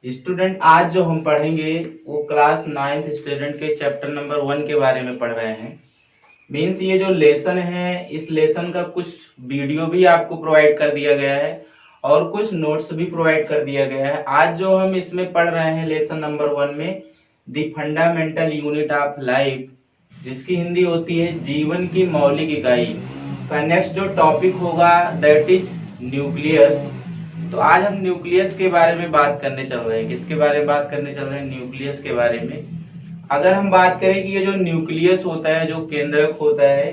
Student आज जो हम पढ़ेंगे वो क्लास 9th स्टूडेंट के चैप्टर नंबर 1 के बारे में पढ़ रहे हैं। मीन्स ये जो लेसन है इस लेसन का कुछ वीडियो भी आपको प्रोवाइड कर दिया गया है और कुछ नोट्स भी प्रोवाइड कर दिया गया है। आज जो हम इसमें पढ़ रहे हैं लेसन नंबर 1 में the fundamental unit of life, जिसकी हिंदी होती है जीवन की मौलिक इकाई का नेक्स्ट जो टॉपिक होगा दैट इज न्यूक्लियस। तो आज हम न्यूक्लियस के बारे में बात करने चल रहे हैं। किसके बारे में बात करने चल रहे हैं? न्यूक्लियस के बारे में। अगर हम बात करें कि ये जो न्यूक्लियस होता है, जो केंद्रक होता है,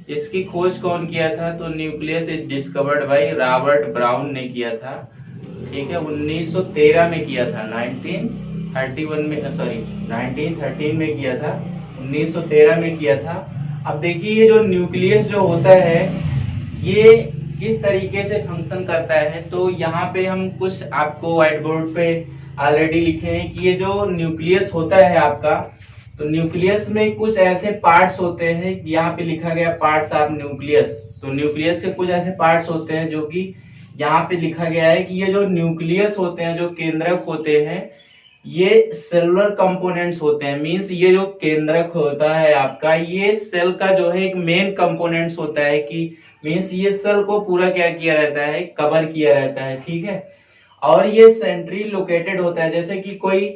इसकी खोज कौन किया था? तो nucleus is discovered by Robert brown ने किया था। ठीक है, 1913 में किया था, 1931 में, सॉरी 1913 में किया था, 1913 में किया था। अब देखिए ये जो न्यूक्लियस जो होता है ये किस तरीके से फंक्शन करता है। तो यहाँ पे हम कुछ आपको व्हाइट बोर्ड पे ऑलरेडी लिखे हैं कि ये जो न्यूक्लियस होता है आपका, तो न्यूक्लियस में कुछ ऐसे पार्ट्स होते हैं, यहाँ पे लिखा गया पार्ट्स ऑफ न्यूक्लियस। तो न्यूक्लियस के कुछ ऐसे पार्ट्स होते हैं जो कि यहाँ पे लिखा गया है कि ये जो न्यूक्लियस होते हैं, जो केंद्रक होते हैं, ये सेलुलर कंपोनेंट्स होते हैं। मींस ये जो केंद्रक होता है आपका, ये सेल का जो है एक मेन कंपोनेंट्स होता है कि मींस ये सेल को पूरा क्या किया रहता है, कवर किया रहता है। ठीक है, और ये सेंट्री लोकेटेड होता है। जैसे कि कोई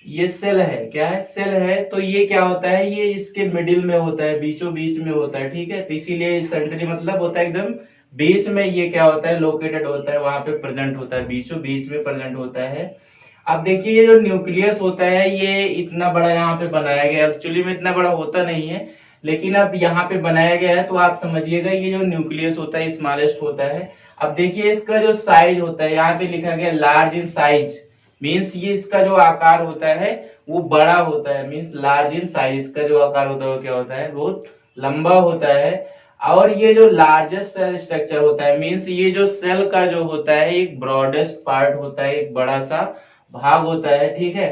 ये सेल है, क्या है, सेल है, तो ये क्या होता है, ये इसके मिडिल में होता है, बीचों बीच में होता है। ठीक है, तो इसीलिए सेंट्री मतलब होता है एकदम बीच में, ये क्या होता है, लोकेटेड होता है, वहां पे प्रेजेंट होता है, बीचों बीच में प्रेजेंट होता है। अब देखिए ये जो न्यूक्लियस होता है ये इतना बड़ा यहाँ पे बनाया गया, एक्चुअली में इतना बड़ा होता नहीं है, लेकिन अब यहाँ पे बनाया गया है, तो आप समझिएगा ये जो न्यूक्लियस होता है स्मॉलेस्ट होता है। अब देखिए इसका जो साइज होता है, यहाँ पे लिखा गया लार्ज इन साइज, मीन्स ये इसका जो आकार होता है वो बड़ा होता है। मीन्स लार्ज इन साइज का जो आकार होता है वो क्या होता है, बहुत लंबा होता है। और ये जो लार्जेस्ट सेल स्ट्रक्चर होता है, मीन्स ये जो सेल का जो होता है एक ब्रॉडेस्ट पार्ट होता है, एक बड़ा सा भाग होता है। ठीक है,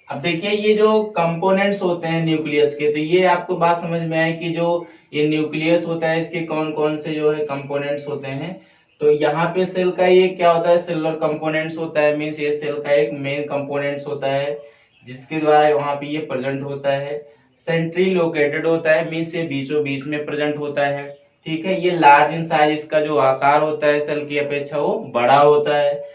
अब देखिए ये जो कंपोनेंट्स होते हैं न्यूक्लियस के, तो ये आपको बात समझ में आए कि जो ये न्यूक्लियस होता है इसके कौन कौन से जो है कंपोनेंट्स होते हैं। तो यहाँ पे सेल का ये क्या होता है, सेलुलर कंपोनेंट्स होता है। मीन्स ये सेल का एक मेन कंपोनेंट्स होता है जिसके द्वारा वहां पे ये प्रेजेंट होता है। सेंट्री लोकेटेड होता है, मीन्स ये बीचों बीच में प्रेजेंट होता है। ठीक है, ये लार्ज इन साइज, इसका जो आकार होता है सेल की अपेक्षा वो बड़ा होता है,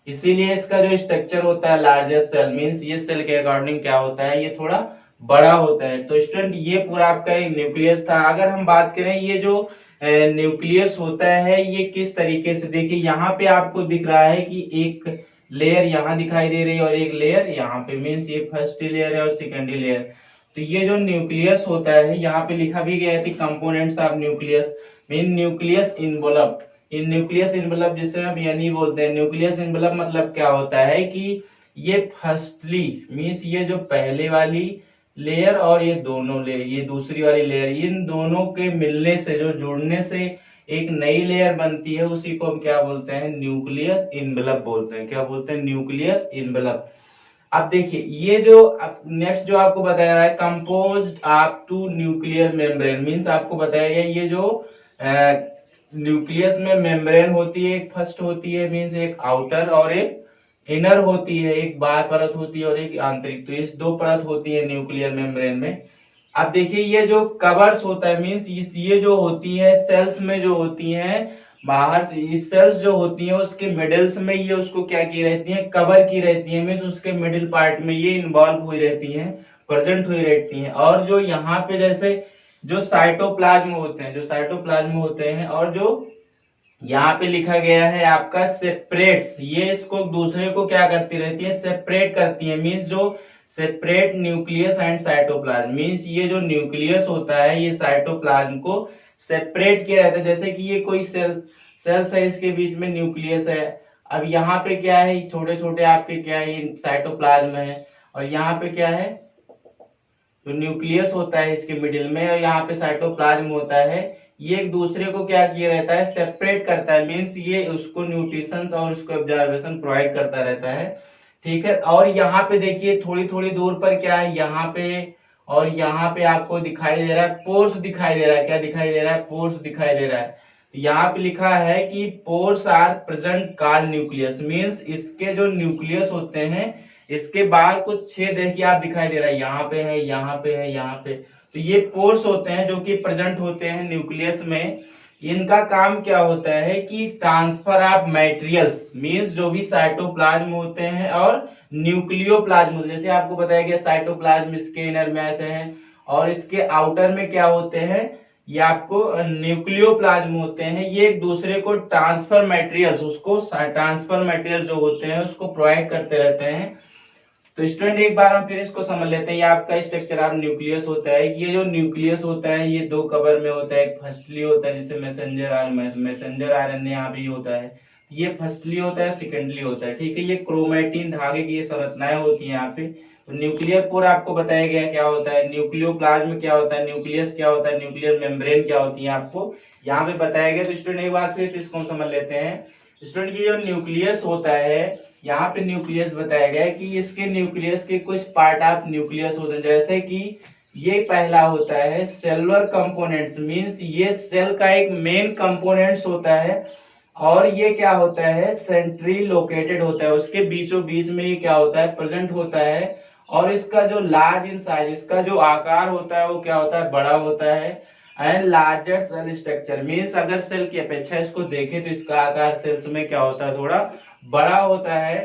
इसीलिए इसका जो स्ट्रक्चर होता है लार्जेस्ट सेल, मीन्स ये सेल के अकॉर्डिंग क्या होता है, ये थोड़ा बड़ा होता है। तो स्टूडेंट ये पूरा आपका एक न्यूक्लियस था। अगर हम बात करें ये जो न्यूक्लियस होता है ये किस तरीके से, देखिए यहाँ पे आपको दिख रहा है कि एक लेयर यहाँ दिखाई दे रही है और एक लेयर यहाँ पे, मीन्स ये फर्स्ट लेयर है और सेकेंड लेयर। तो ये जो न्यूक्लियस होता है यहाँ पे लिखा भी गया है कि components of nucleus mean nucleus envelope. In nucleus envelope जिसे हम यानी बोलते हैं, न्यूक्लियस इनवलप मतलब क्या होता है कि ये फर्स्टली मीन्स ये जो पहले वाली लेयर और ये दोनों लेयर, ये दूसरी वाली लेयर, इन दोनों के मिलने से, जो जुड़ने से एक नई लेयर बनती है, उसी को हम क्या बोलते हैं, न्यूक्लियस इनवलप बोलते हैं। क्या बोलते हैं? Nucleus envelope. अब देखिए ये जो नेक्स्ट जो आपको बताया रहा है, composed of two nuclear membrane, means आपको बताया गया ये जो न्यूक्लियस में मेम्ब्रेन होती है, एक फर्स्ट होती है, मीन्स एक आउटर और एक इनर होती है, एक बाह्य परत होती है और एक आंतरिक। तो इस दो परत होती है न्यूक्लियर मेम्ब्रेन में। अब देखिए ये जो कवर्स होता है, मीन्स ये जो होती है सेल्स में जो होती है, बाहर से सेल्स जो होती है उसके मिडल्स में ये उसको क्या की रहती है, कवर की रहती है, मीन्स उसके मिडिल पार्ट में ये इन्वॉल्व हुई रहती है, प्रेजेंट हुई रहती है। और जो यहाँ पे जैसे जो साइटोप्लाज्म होते हैं, जो साइटोप्लाज्म होते हैं, और जो यहाँ पे लिखा गया है आपका सेपरेट्स, ये इसको दूसरे को क्या करती रहती है, सेपरेट करती है। मीन्स जो separate nucleus and cytoplasm, means ये जो न्यूक्लियस होता है ये साइटोप्लाज्म को सेपरेट किया रहता है। जैसे कि ये कोई सेल्स है, इसके बीच में न्यूक्लियस है। अब यहाँ पे क्या है, छोटे छोटे आपके क्या है, ये साइटोप्लाज्म है, और यहाँ पे क्या है, तो न्यूक्लियस होता है इसके मिडिल में, और यहाँ पे साइटोप्लाज्म होता है। ये एक दूसरे को क्या किया रहता है, सेपरेट करता है। मीन्स ये उसको न्यूट्रिशन और उसको ऑब्जर्वेशन प्रोवाइड करता रहता है। ठीक है, और यहाँ पे देखिए थोड़ी थोड़ी दूर पर क्या है, यहाँ पे और यहाँ पे आपको दिखाई दे रहा है पोर्स दिखाई दे रहा है। क्या दिखाई दे रहा है? पोर्स दिखाई दे रहा है। यहाँ पे लिखा है कि pores are present card nucleus, means इसके जो न्यूक्लियस होते हैं इसके बाहर कुछ छेद है कि आप दिखाई दे रहा है, यहाँ पे है, यहाँ पे है, यहाँ पे। तो ये पोर्स होते हैं जो कि प्रेजेंट होते हैं न्यूक्लियस में। इनका काम क्या होता है कि ट्रांसफर ऑफ मटेरियल्स, मीन्स जो भी साइटोप्लाज्म होते हैं और न्यूक्लियोप्लाज्म, जैसे आपको बताया गया साइटोप्लाज्म इसके इनर में ऐसे है और इसके आउटर में क्या होते हैं, ये आपको न्यूक्लियोप्लाज्म होते हैं। ये एक दूसरे को ट्रांसफर मटेरियल्स, उसको ट्रांसफर मटेरियल जो होते हैं उसको प्रोवाइड करते रहते हैं। तो स्टूडेंट एक बार हम फिर इसको समझ लेते हैं। ये आपका स्ट्रक्चर ऑफ न्यूक्लियस होता है। ये जो न्यूक्लियस होता है ये दो कवर में होता है, एक फर्स्टली होता है जिसे मैसेंजर आरएनए यहाँ भी होता है, ये फर्स्टली होता है, सेकेंडली होता है, ठीक है। ये क्रोमेटिन धागे की ये संरचनाएं होती है यहाँ पे। तो न्यूक्लियर कोर आपको बताया गया क्या होता है, न्यूक्लियोप्लाज्म क्या होता है, न्यूक्लियस क्या होता है, न्यूक्लियर मेम्ब्रेन क्या होती है, आपको यहाँ पे बताया गया। तो स्टूडेंट एक बार फिर इसको हम समझ लेते हैं। स्टूडेंट ये जो न्यूक्लियस होता है, यहाँ पे न्यूक्लियस बताया गया है कि इसके न्यूक्लियस के कुछ पार्ट ऑफ न्यूक्लियस होते हैं, जैसे कि ये पहला होता है सेलुलर कंपोनेंट्स, मींस ये सेल का एक मेन कंपोनेंट्स होता है। और ये क्या होता है, सेंट्री लोकेटेड होता है, उसके बीचों बीच में ये क्या होता है, प्रेजेंट होता है। और इसका जो लार्ज इन साइज, इसका जो आकार होता है वो क्या होता है, बड़ा होता है। And larger cell structure, means अगर सेल की अपेक्षा इसको देखें तो इसका आकार सेल्स में क्या होता है, थोड़ा बड़ा होता है।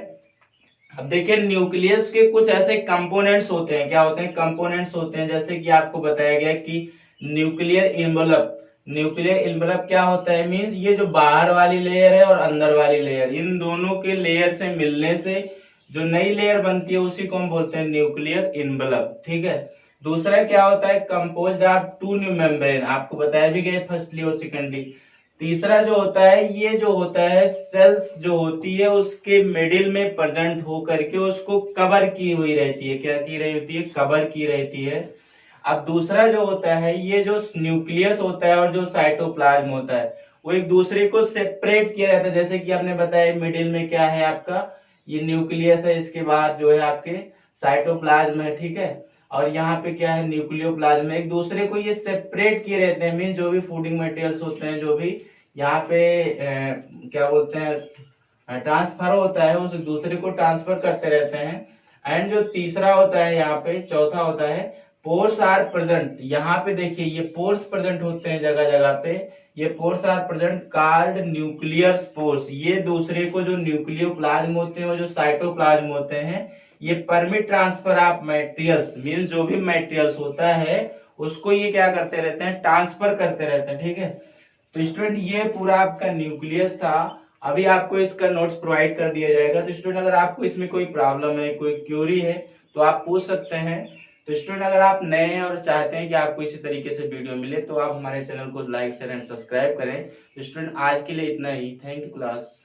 अब देखिए न्यूक्लियस के कुछ ऐसे कंपोनेंट्स होते हैं, क्या होते हैं, कंपोनेंट्स होते हैं, जैसे कि आपको बताया गया कि न्यूक्लियर इन्वेलप। न्यूक्लियर इन्वेलप क्या होता है, मींस ये जो बाहर वाली लेयर है और अंदर वाली लेयर, इन दोनों के लेयर से मिलने से जो नई लेयर बनती है उसी को हम बोलते हैं न्यूक्लियर इन्वेलप, ठीक है। दूसरा क्या होता है, composed of two new membrane, आपको बताया भी गया फर्स्टली और सेकेंडली। तीसरा जो होता है, ये जो होता है सेल्स जो होती है उसके मिडिल में प्रेजेंट हो करके उसको कवर की हुई रहती है, क्या की रही होती है, कवर की रहती है। अब दूसरा जो होता है, ये जो न्यूक्लियस होता है और जो साइटोप्लाज्म होता है वो एक दूसरे को सेपरेट किया रहता है, जैसे कि आपने बताया मिडिल में क्या है आपका, ये न्यूक्लियस है, इसके बाद जो है आपके साइटोप्लाज्म है, ठीक है। और यहाँ पे क्या है, न्यूक्लियोप्लाज्म, एक दूसरे को ये सेपरेट किए रहते हैं, मीन जो भी फूडिंग मटेरियल्स होते हैं, जो भी यहाँ पे क्या बोलते हैं ट्रांसफर होता है, उस दूसरे को ट्रांसफर करते रहते हैं। एंड जो तीसरा होता है यहाँ पे, चौथा होता है पोर्स आर प्रेजेंट। यहाँ पे देखिए ये पोर्स प्रेजेंट होते हैं जगह जगह पे, ये pores are present card nuclear pores. ये दूसरे को जो न्यूक्लियोप्लाज्म होते हैं और जो साइटोप्लाज्म होते हैं ये permit transfer of materials, means जो भी मटेरियल्स होता है उसको ये क्या करते रहते हैं, ट्रांसफर करते रहते हैं, ठीक है। तो स्टूडेंट ये पूरा आपका न्यूक्लियस था। अभी आपको इसका नोट्स प्रोवाइड कर दिया जाएगा। तो स्टूडेंट अगर आपको इसमें कोई प्रॉब्लम है, कोई क्यूरी है तो आप पूछ सकते हैं। तो स्टूडेंट अगर आप नए हैं और चाहते हैं कि आपको इसी तरीके से वीडियो मिले तो आप हमारे चैनल को लाइक शेयर एंड सब्सक्राइब करें। तो स्टूडेंट आज के लिए इतना ही। Thank you class.